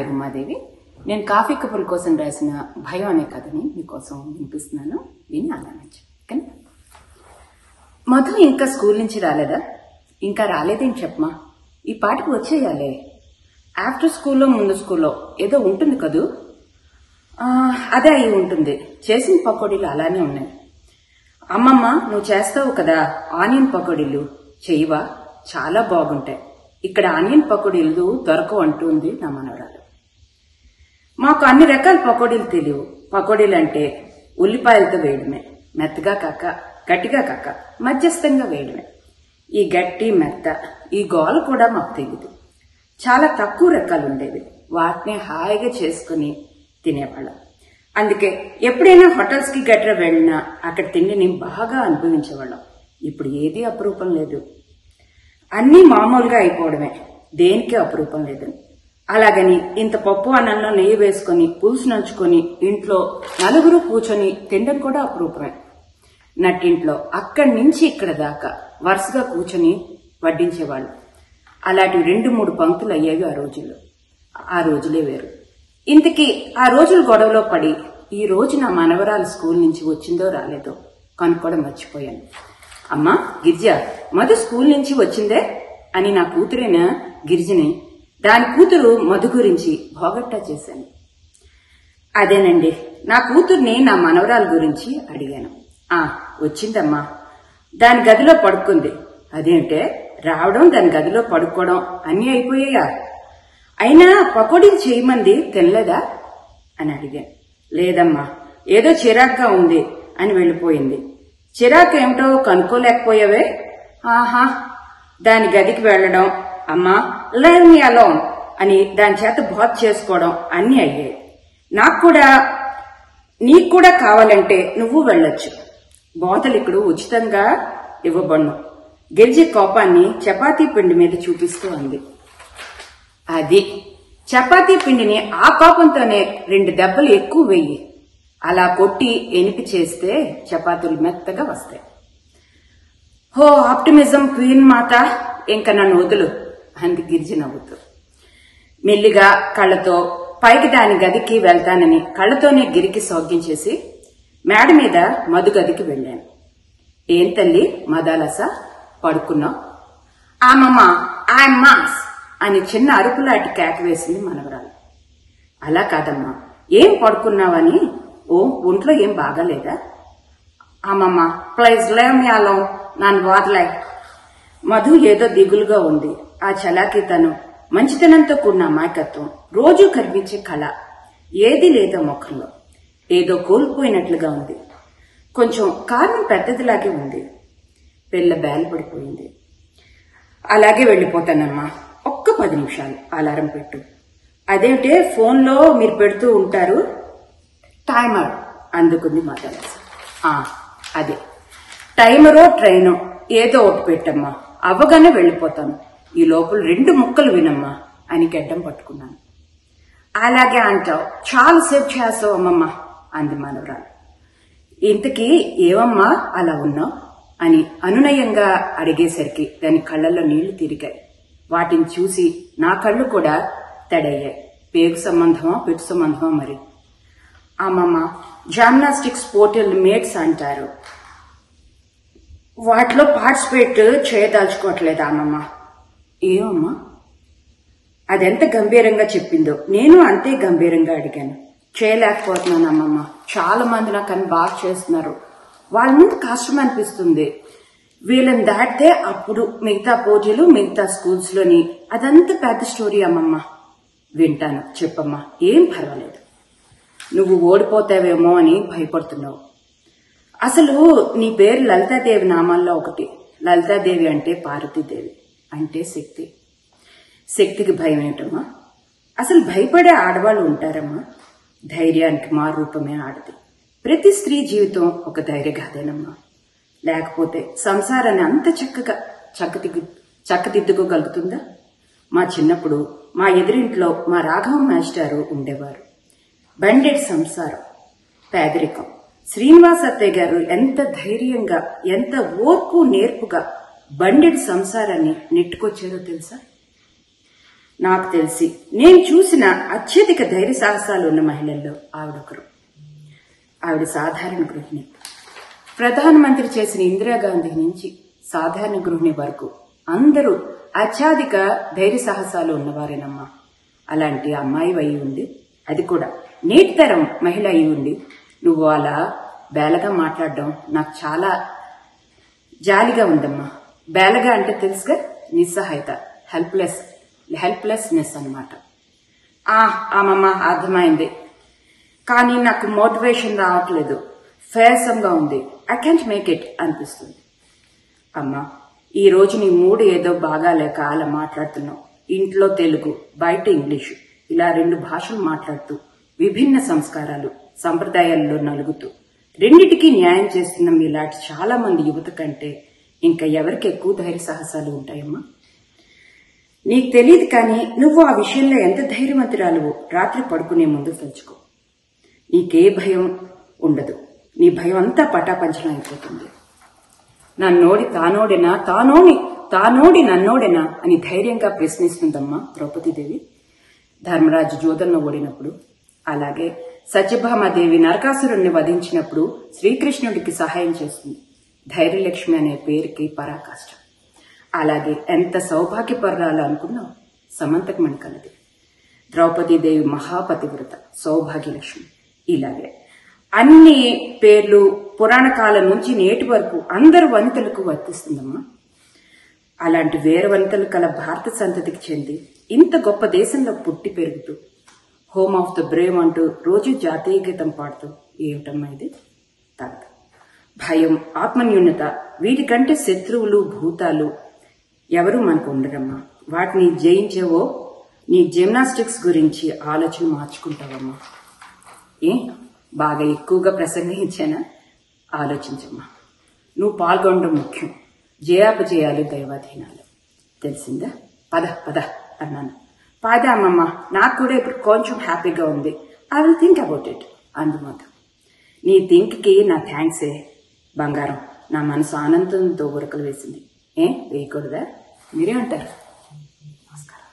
పేరు ఉమాదేవి. నేను కాఫీ కప్పుల కోసం రాసిన భయం అనే కథని మీకోసం వినిపిస్తున్నాను. విని ఆనందించండి. మధు ఇంకా స్కూల్ నుంచి రాలేదా? ఇంకా రాలేదేంటి చెప్పమా. ఈ పాటకు వచ్చేయాలే. ఆఫ్టర్ స్కూల్లో ముందు స్కూల్లో ఏదో ఉంటుంది కదూ. అదే అయి ఉంటుంది. చేసిన పకోడీలు అలానే ఉన్నాయి. అమ్మమ్మ నువ్వు చేస్తావు కదా ఆనియన్ పకోడీలు, చెయ్యవా? చాలా బాగుంటాయి. ఇక్కడ ఆనియన్ పకోడీలు దొరకవు అంటుంది నా మనవరాలు. మాకు అన్ని రకాల పకోడీలు తెలియవు. పకోడీలు అంటే ఉల్లిపాయలతో వేయడమే, మెత్తగా కాక గట్టిగా కాక మధ్యస్థంగా వేయడమే. ఈ గట్టి మెత్త ఈ గోల కూడా మాకు తెలియదు. చాలా తక్కువ రకాలు ఉండేవి. వాటిని హాయిగా చేసుకుని తినేవాళ్ళం. అందుకే ఎప్పుడైనా హోటల్స్ కి గట్రా వెళ్ళినా అక్కడ తిండిని బాగా అనుభవించేవాళ్ళం. ఇప్పుడు ఏదీ అపురూపం లేదు. అన్నీ మామూలుగా అయిపోవడమే, దేనికి అపురూపం లేదు. అలాగని ఇంత పప్పు అన్నంలో నెయ్యి వేసుకుని పులుసు నంచుకొని ఇంట్లో నలుగురు కూర్చొని తినడం కూడా అపురూపమే. నట్టింట్లో అక్కడి నుంచి ఇక్కడ దాకా వరుసగా కూర్చొని వడ్డించేవాళ్ళు. అలాంటి 2-3 పంక్తులు అయ్యేవి ఆ రోజుల్లో. ఆ రోజులే వేరు. ఇంతకీ ఆ రోజుల గొడవలో పడి ఈ రోజు నా మనవరాలు స్కూల్ నుంచి వచ్చిందో రాలేదో కనుక్కోవడం మర్చిపోయాను. అమ్మా గిరిజ, మధు స్కూల్ నుంచి వచ్చిందే అని నా కూతురైన గిరిజని దాని కూతురు మధు గురించి భోగట్టా చేశాను. అదేనండి, నా కూతుర్ని నా మనవరాలు గురించి అడిగాను. వచ్చిందమ్మా, దాని గదిలో పడుకుంది. అదేంటే రావడం, దాని గదిలో పడుకోవడం అన్నీ అయిపోయాయా? అయినా పకోడీలు చేయమంది తినలేదా అని అడిగాను. లేదమ్మా, ఏదో చిరాగ్గా ఉంది అని వెళ్ళిపోయింది. చిరాకు ఏమిటో కనుక్కోలేకపోయావే? దాని గదికి వెళ్లడం, అమ్మా లీవ్ మీ అలోన్ అని దాని చేత బాత్ చేసుకోవడం అన్నీ అయ్యాయి. నీకు కూడా కావాలంటే నువ్వు వెళ్ళొచ్చు. బోతలు ఇక్కడ ఉచితంగా ఇవ్వబడును. గిరిజి కోపాన్ని చపాతీ పిండి మీద చూపిస్తూ అంది. అది చపాతీ పిండిని ఆ కోపంతోనే 2 దెబ్బలు ఎక్కువ వెయ్యి. అలా కొట్టి ఎనిపి చేస్తే చపాతీలు మెత్తగా వస్తాయి. హో ఆప్టిమిజం క్వీన్ మాత, ఇంకా నన్ను వదులు అంది గిరిజి నవ్వుతూ. మెల్లిగా కళ్ళతో పైకి దాని గదికి వెళ్తానని కళ్ళతోనే గిరికి సౌగ్యం మేడ మీద మధు గదికి వెళ్ళాను. ఏం తల్లి మదాలస, పడుకున్నావు? ఆమమ్మ ఐఎమ్ మాస్ అని చిన్న అరుపులాంటి కేక వేసింది మనవరాలు. అలా కాదమ్మా, ఏం పడుకున్నావని. ఒంట్లో ఏం బాగాలేదా? అమ్మమ్మ ప్లీజ్ లీవ్ మీ అలోన్, నన్ను వదిలేయ్. మధు ఏదో దిగులుగా ఉంది. ఆ చలాకీతనం, మంచితనంతో కూడిన అమాయకత్వం, రోజూ కనిపించే కళ ఏదీ లేదా ముఖంలో. ఏదో కోల్పోయినట్లుగా ఉంది. కొంచెం కారణం పెద్దదిలాగే ఉంది. పిల్ల బేలపడిపోయింది. అలాగే వెళ్ళిపోతానమ్మా, ఒక్క 10 నిమిషాలు అలారం పెట్టు. అదేంటే ఫోన్లో మీరు పెడుతూ ఉంటారు? టైమర్ అందుకుంది మాట్లాడాల్సి. అదే టైమరో ట్రైనో ఏదో ఒకటి పెట్టమ్మా, అవ్వగానే వెళ్ళిపోతాను. ఈ లోపల 2 ముక్కలు వినమ్మా అని గడ్డం పట్టుకున్నాను. అలాగే అంటావు, చాలాసేపు చేస్తావు అమ్మమ్మ అంది మనవరాలు. ఇంతకీ ఏమమ్మా అలా ఉన్నావు అని అనునయంగా అడిగేసరికి దాని కళ్లలో నీళ్లు తిరిగాయి. వాటిని చూసి నా కళ్ళు కూడా తడయ్యాయి. పేగు సంబంధమా పెట్టు సంబంధమా మరి. అమ్మమ్మ జిమ్నాస్టిక్స్ పోర్టల్ మేట్స్ అంటారు, వాటిలో పార్టిసిపేట్ చేయదలుచుకోవట్లేదా అమ్మమ్మ? ఏమమ్మా? అదెంత గంభీరంగా చెప్పిందో నేను అంతే గంభీరంగా అడిగాను. చేయలేకపోతున్నాను అమ్మమ్మ, చాలా మంది నాకు అని బాగా చేస్తున్నారు. వాళ్ళ ముందు కష్టం అనిపిస్తుంది. వీళ్ళని దాటితే అప్పుడు మిగతా పోటీలు, మిగతా స్కూల్స్ లోని అదంతా పెద్ద స్టోరీ అమ్మమ్మ. వింటాను, చెప్పమ్మా, ఏం పర్వాలేదు. నువ్వు ఓడిపోతావేమో అని భయపడుతున్నావు. అసలు నీ పేరు లలితాదేవి నామాల్లో ఒకటి. లలితాదేవి అంటే పార్వతీదేవి, అంటే శక్తి. శక్తికి భయం ఏంటమ్మా? అసలు భయపడే ఆడవాళ్ళు ఉంటారమ్మా? ధైర్యానికి మా రూపమే ఆడది. ప్రతి స్త్రీ జీవితం ఒక ధైర్యగాథేనమ్మా. లేకపోతే సంసారాన్ని అంత చక్కగా చక్కదిద్దుకోగలుగుతుందా? మా చిన్నప్పుడు మా ఎదురింట్లో మా రాఘవ మాస్టారు ఉండేవారు. బండెడ్ సంసారం, పేదరికం. శ్రీనివాస అత్తయ్య గారు ఎంత ధైర్యంగా, ఎంత ఓర్పు నేర్పుగా బండెడ్ సంసారాన్ని నెట్టుకొచ్చారో తెలుసా? నాకు తెలిసి నేను చూసిన అత్యధిక ధైర్య సాహసాలు ఉన్న మహిళల్లో ఆవిడొకరు. ఆవిడ సాధారణ గృహిణి. ప్రధానమంత్రి చేసిన ఇందిరాగాంధీ నుంచి సాధారణ గృహిణి వరకు అందరూ అత్యధిక ధైర్య సాహసాలు ఉన్నవారేనమ్మా. అలాంటి అమ్మాయి అయి ఉండి, అది కూడా నేటి తరం మహిళ అయి ఉండి నువ్వు అలా బేలగా మాట్లాడడం నాకు చాలా జాలిగా ఉందమ్మా. బేలగా అంటే తెలుసుగా, నిస్సహాయత, హెల్ప్లెస్నెస్ అన్నమాట. ఆమమ్మ అర్థమైంది, కానీ నాకు మోటివేషన్ రావట్లేదు, ఫేసంగా ఉంది, ఐ కాంట్ మేక్ ఇట్ అనిపిస్తుంది. అమ్మా, ఈ రోజు నీ మూడు ఏదో బాగాలేక అలా మాట్లాడుతున్నావు. ఇంట్లో తెలుగు, బయట ఇంగ్లీషు, ఇలా 2 భాషలు మాట్లాడుతూ విభిన్న సంస్కారాలు, సంప్రదాయాల్లో నలుగుతూ రెండిటికీ న్యాయం చేస్తున్న మీలాంటి చాలా మంది యువత కంటే ఇంకా ఎవరికి ఎక్కువ ధైర్య సాహసాలు ఉంటాయమ్మా? నీకు తెలియదు, కానీ నువ్వు ఆ విషయంలో ఎంత ధైర్యవంతురాలువో రాత్రి పడుకునే ముందు తెలుసుకో. నీకే భయం ఉండదు, నీ భయం అంతా పటాపంచలం అయిపోతుంది. నన్నోడి తానోడెనా, తానోడి నన్నోడెనా అని ధైర్యంగా ప్రశ్నిస్తుందమ్మా ద్రౌపదీదేవి ధర్మరాజు జూదంలో ఓడినప్పుడు. అలాగే సత్యభామాదేవి నరకాసురుణ్ణి వధించినప్పుడు శ్రీకృష్ణుడికి సహాయం చేస్తుంది. ధైర్యలక్ష్మి అనే పేరుకి పరాకాష్ట. అలాగే ఎంత సౌభాగ్యపర్రాలు అనుకున్నావు, సమంతకు మణికలది. ద్రౌపదీదేవి మహాపతివ్రత, సౌభాగ్యలక్ష్మి. ఇలాగే అన్ని పేర్లు పురాణ కాలం నుంచి నేటి వరకు అందరు వనితలకు వర్తిస్తుందమ్మా. అలాంటి వీర వనితలు కల భారత సంతతికి చెంది ఇంత గొప్ప దేశంలో పుట్టి పెరుగుతూ హోమ్ ఆఫ్ ద బ్రేవ్ అంటూ రోజు జాతీయ గీతం పాడుతూ ఏమిటమ్మా ఇది? తగదు. భయం, ఆత్మన్యూనత, వీటికంటే శత్రువులు, భూతాలు ఎవరూ మనకు ఉండరమ్మా. వాటిని జయించేవో నీ జిమ్నాస్టిక్స్ గురించి ఆలోచన మార్చుకుంటావమ్మా. బాగా ఎక్కువగా ప్రసంగించానా? ఆలోచించమ్మా. నువ్వు పాల్గొనడం ముఖ్యం, జయాపజయాలు దైవాధీనాలు. తెలిసిందా? పద అన్నాను. పద అమ్మమ్మ, నాకు కూడా ఇప్పుడు కొంచెం హ్యాపీగా ఉంది. I will think about it అందుమాట. నీ థింక్కి నా థ్యాంక్సే బంగారం. నా మనసు ఆనందంతో ఉరకలు వేసింది. వేయకూడదా? మీరే అంటారు. నమస్కారం.